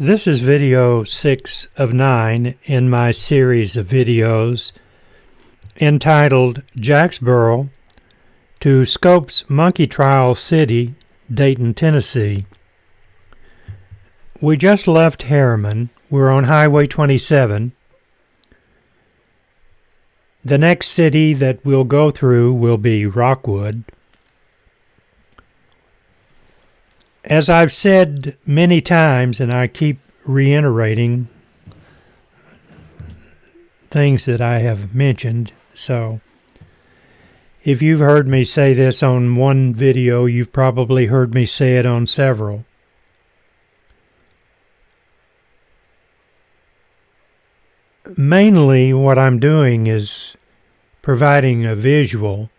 This is video 6 of 9 in my series of videos entitled Jacksboro to Scope's Monkey Trial City, Dayton, Tennessee. We just left Harriman. We're on Highway 27. The next city that we'll go through will be Rockwood. As I've said many times, and I keep reiterating things that I have mentioned, so if you've heard me say this on one video, you've probably heard me say it on several. Mainly what I'm doing is providing a visual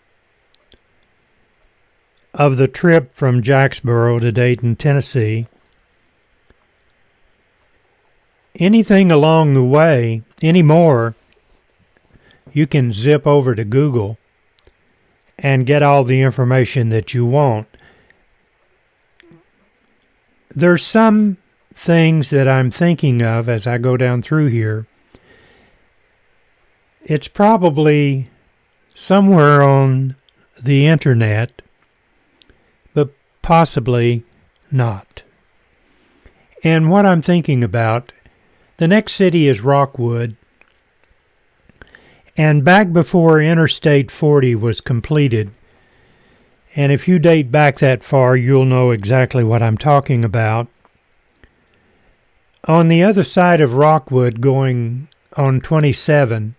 of the trip from Jacksboro to Dayton, Tennessee. Anything along the way, anymore, you can zip over to Google and get all the information that you want. There's some things that I'm thinking of as I go down through here. It's probably somewhere on the internet, but possibly not. And what I'm thinking about, the next city is Rockwood, and back before Interstate 40 was completed, and if you date back that far, you'll know exactly what I'm talking about. On the other side of Rockwood, going on 27,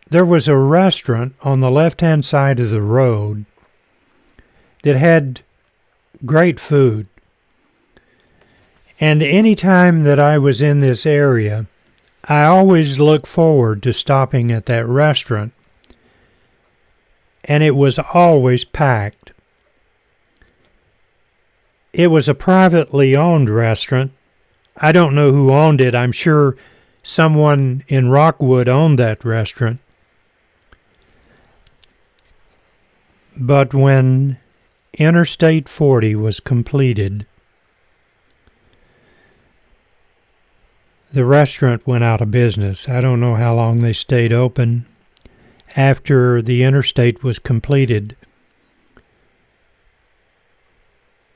there was a restaurant on the left-hand side of the road that had great food. And any time that I was in this area, I always looked forward to stopping at that restaurant. And it was always packed. It was a privately owned restaurant. I don't know who owned it. I'm sure someone in Rockwood owned that restaurant. But when Interstate 40 was completed, the restaurant went out of business. I don't know how long they stayed open after the interstate was completed.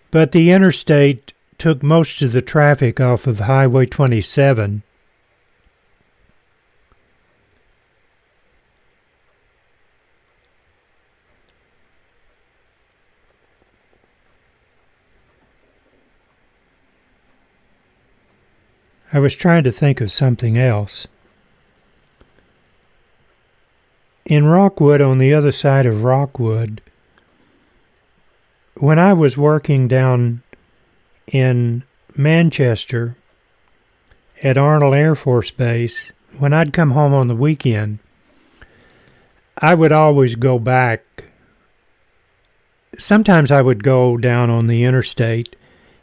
But the interstate took most of the traffic off of Highway 27. I was trying to think of something else. In Rockwood, on the other side of Rockwood, when I was working down in Manchester at Arnold Air Force Base, when I'd come home on the weekend, I would always go back. Sometimes I would go down on the interstate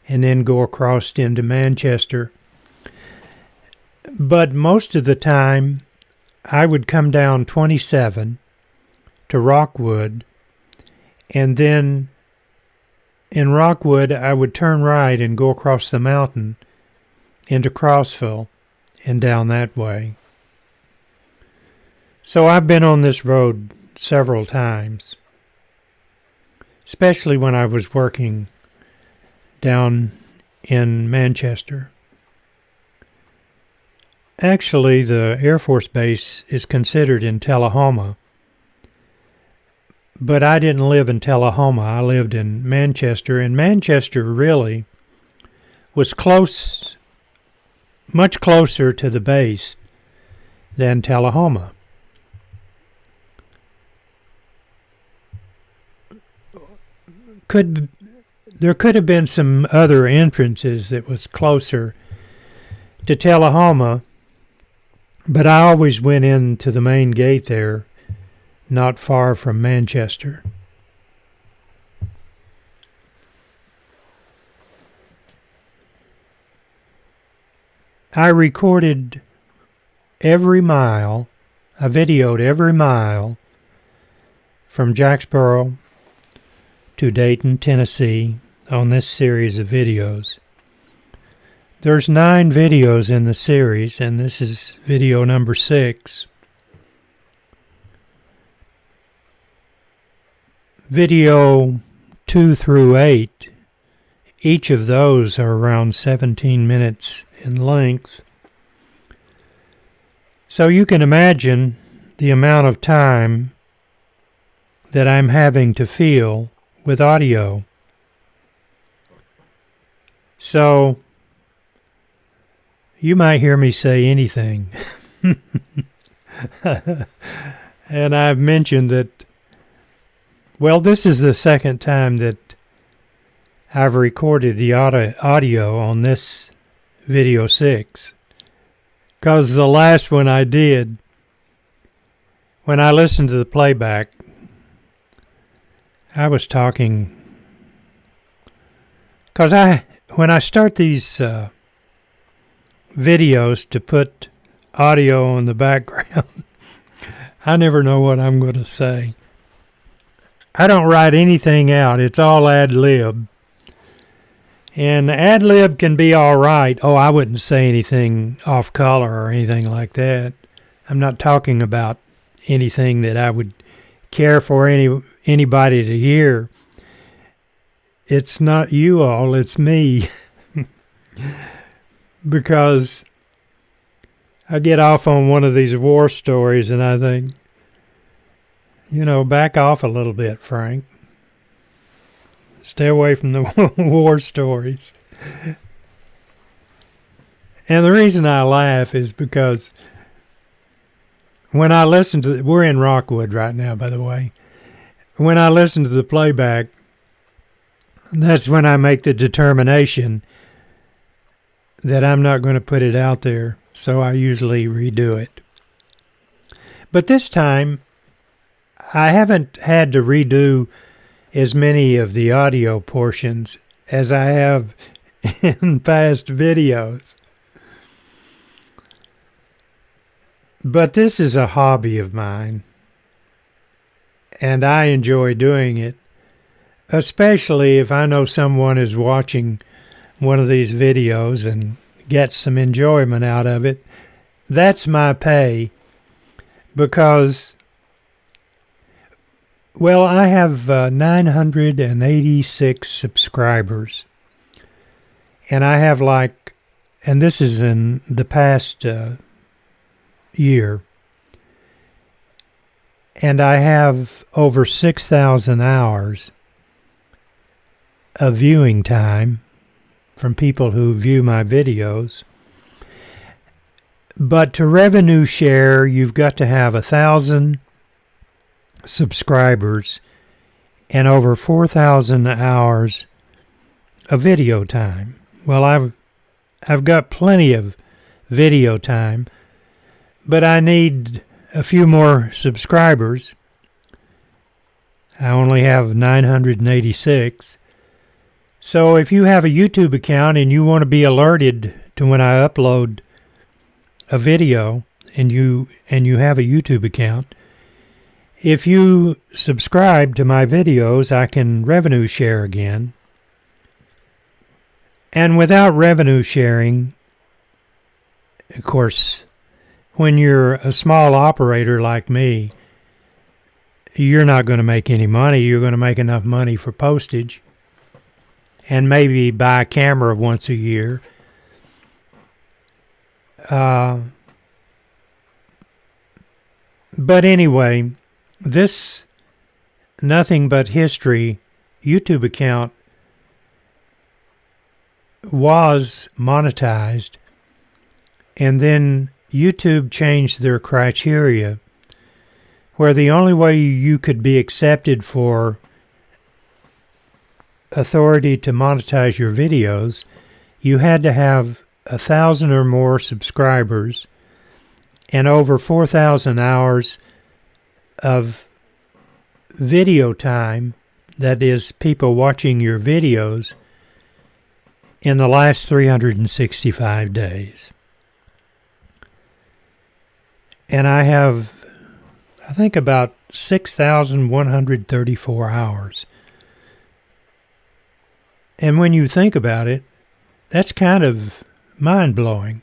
and then go across into Manchester. But most of the time, I would come down 27 to Rockwood, and then in Rockwood, I would turn right and go across the mountain into Crossville and down that way. So I've been on this road several times, especially when I was working down in Manchester. Actually, the Air Force Base is considered in Tullahoma, but I didn't live in Tullahoma. I lived in Manchester, and Manchester really was close, much closer to the base than Tullahoma. There could have been some other entrances that was closer to Tullahoma, but I always went into the main gate there, not far from Manchester. I recorded every mile, I videoed every mile from Jacksboro to Dayton, Tennessee on this series of videos. There's 9 videos in the series, and this is video number 6. Video 2 through 8, each of those are around 17 minutes in length. So you can imagine the amount of time that I'm having to fill with audio. So you might hear me say anything. And I've mentioned that, well, this is the second time that I've recorded the audio on this video 6. Because the last one I did, when I listened to the playback, I was talking. Because when I start these videos to put audio on the background, I never know what I'm going to say. I don't write anything out. It's all ad-lib. And ad-lib can be all right. Oh, I wouldn't say anything off-color or anything like that. I'm not talking about anything that I would care for anybody to hear. It's not you all, it's me. Because I get off on one of these war stories and I think, back off a little bit, Frank. Stay away from the war stories. And the reason I laugh is because when I listen to... We're in Rockwood right now, by the way. When I listen to the playback, that's when I make the determination that I'm not going to put it out there. So I usually redo it. But this time, I haven't had to redo as many of the audio portions as I have in past videos. But this is a hobby of mine, and I enjoy doing it, especially if I know someone is watching one of these videos and gets some enjoyment out of it. That's my pay, because I have 986 subscribers. And I have and this is in the past year. And I have over 6,000 hours of viewing time from people who view my videos. But to revenue share, you've got to have 1,000 subscribers and over 4,000 hours of video time. Well, I've got plenty of video time, but I need a few more subscribers. I only have 986. So if you have a YouTube account and you want to be alerted to when I upload a video and you have a YouTube account, if you subscribe to my videos, I can revenue share again. And without revenue sharing, of course, when you're a small operator like me, you're not going to make any money. You're going to make enough money for postage and maybe buy a camera once a year. But anyway, this Nothing But History YouTube account was monetized, and then YouTube changed their criteria where the only way you could be accepted for authority to monetize your videos, you had to have 1,000 or more subscribers and over 4,000 hours of video time, that is, people watching your videos, in the last 365 days. And I have, I think, about 6,134 hours. And when you think about it, that's kind of mind-blowing.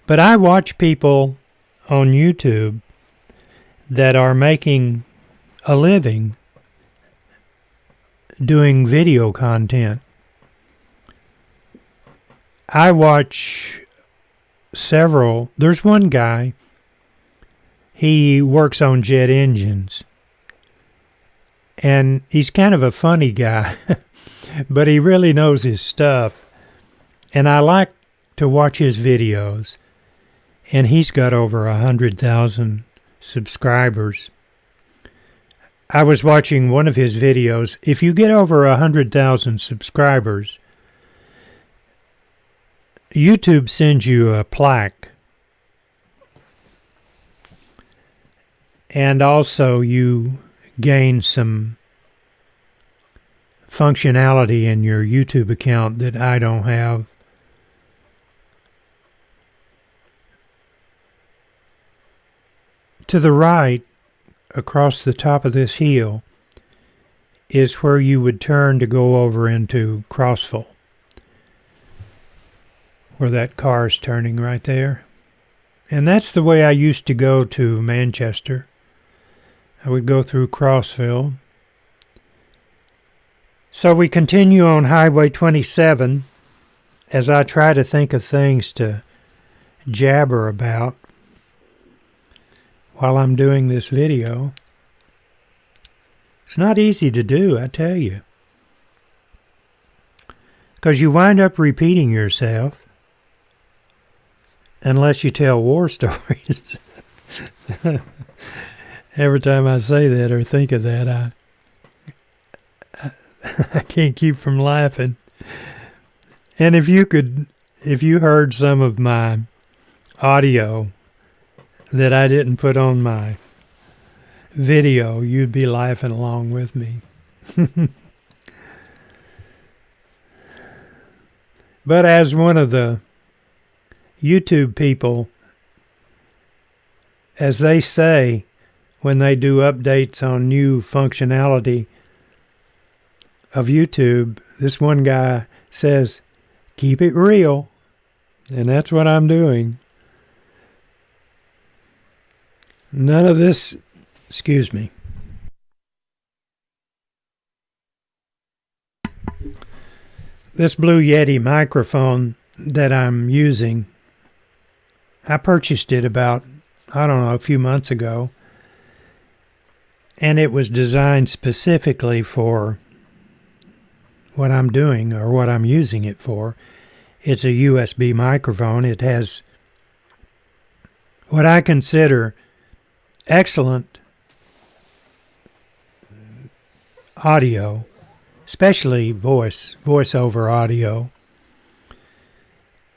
But I watch people on YouTube that are making a living doing video content. I watch several. There's one guy, he works on jet engines. And he's kind of a funny guy, but he really knows his stuff. And I like to watch his videos. And he's got over 100,000 subscribers. I was watching one of his videos. If you get over 100,000 subscribers, YouTube sends you a plaque. And also you gain some functionality in your YouTube account that I don't have. To the right, across the top of this hill, is where you would turn to go over into Crossville, where that car is turning right there. And that's the way I used to go to Manchester. I would go through Crossville. So we continue on Highway 27 as I try to think of things to jabber about while I'm doing this video. It's not easy to do, I tell you. Because you wind up repeating yourself unless you tell war stories. Every time I say that or think of that, I can't keep from laughing. And if you heard some of my audio that I didn't put on my video, you'd be laughing along with me. But as one of the YouTube people, as they say when they do updates on new functionality of YouTube, this one guy says, keep it real. And that's what I'm doing. None of this, excuse me. This Blue Yeti microphone that I'm using, I purchased it about, a few months ago. And it was designed specifically for what I'm doing or what I'm using it for. It's a USB microphone. It has what I consider excellent audio, especially voiceover audio.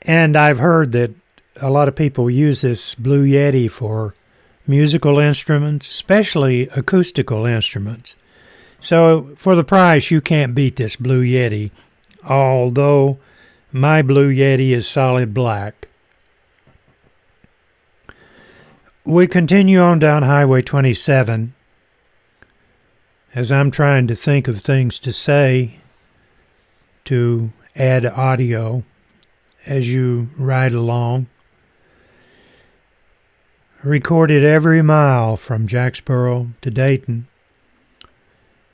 And I've heard that a lot of people use this Blue Yeti for musical instruments, especially acoustical instruments. So for the price, you can't beat this Blue Yeti, although my Blue Yeti is solid black. We continue on down Highway 27 as I'm trying to think of things to say to add audio as you ride along. Recorded every mile from Jacksboro to Dayton,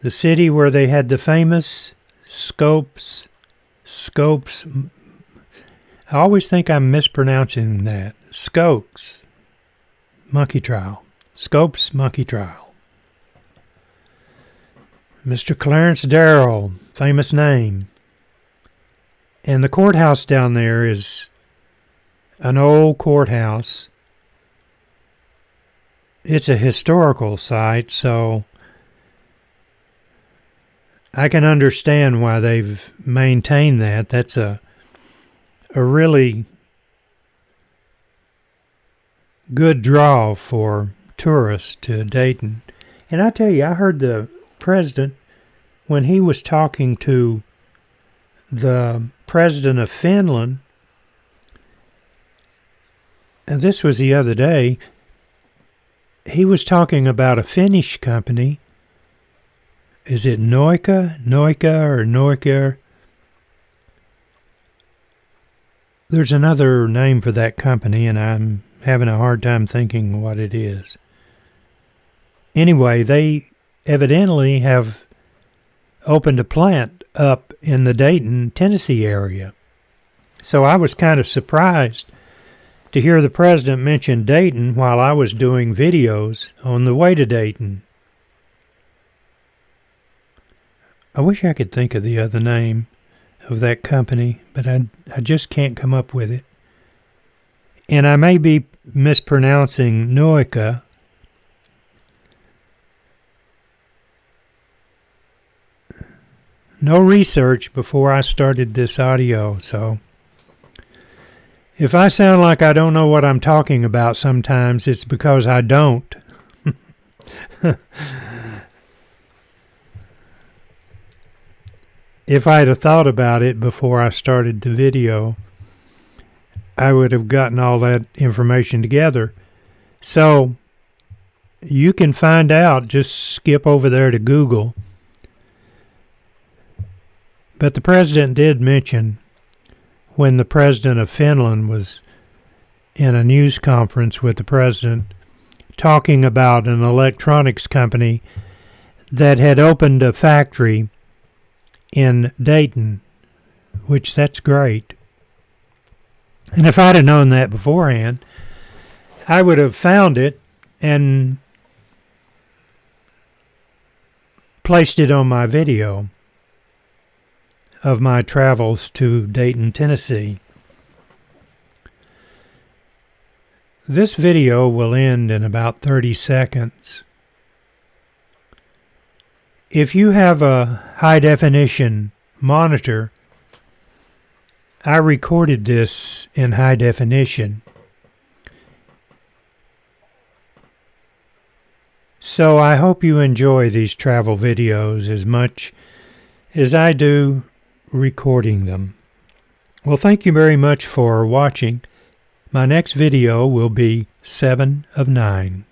the city where they had the famous Scopes. I always think I'm mispronouncing that. Scopes monkey trial. Scopes monkey trial. Mr. Clarence Darrell, famous name. And the courthouse down there is an old courthouse. It's a historical site, so I can understand why they've maintained that. That's a really good draw for tourists to Dayton. And I tell you, I heard the president, when he was talking to the president of Finland, and this was the other day, he was talking about a Finnish company. Is it Noika or Noika? There's another name for that company, and I'm having a hard time thinking what it is. Anyway, they evidently have opened a plant up in the Dayton, Tennessee area. So I was kind of surprised to hear the president mention Dayton while I was doing videos on the way to Dayton. I wish I could think of the other name of that company, but I just can't come up with it. And I may be mispronouncing Noica. No research before I started this audio, so if I sound like I don't know what I'm talking about sometimes, it's because I don't. If I'd have thought about it before I started the video, I would have gotten all that information together. So you can find out, just skip over there to Google. But the president did mention, when the president of Finland was in a news conference with the president, talking about an electronics company that had opened a factory in Dayton, which that's great. And if I'd have known that beforehand, I would have found it and placed it on my video of my travels to Dayton, Tennessee. This video will end in about 30 seconds. If you have a high-definition monitor, I recorded this in high definition. So I hope you enjoy these travel videos as much as I do recording them. Well, thank you very much for watching. My next video will be 7 of 9.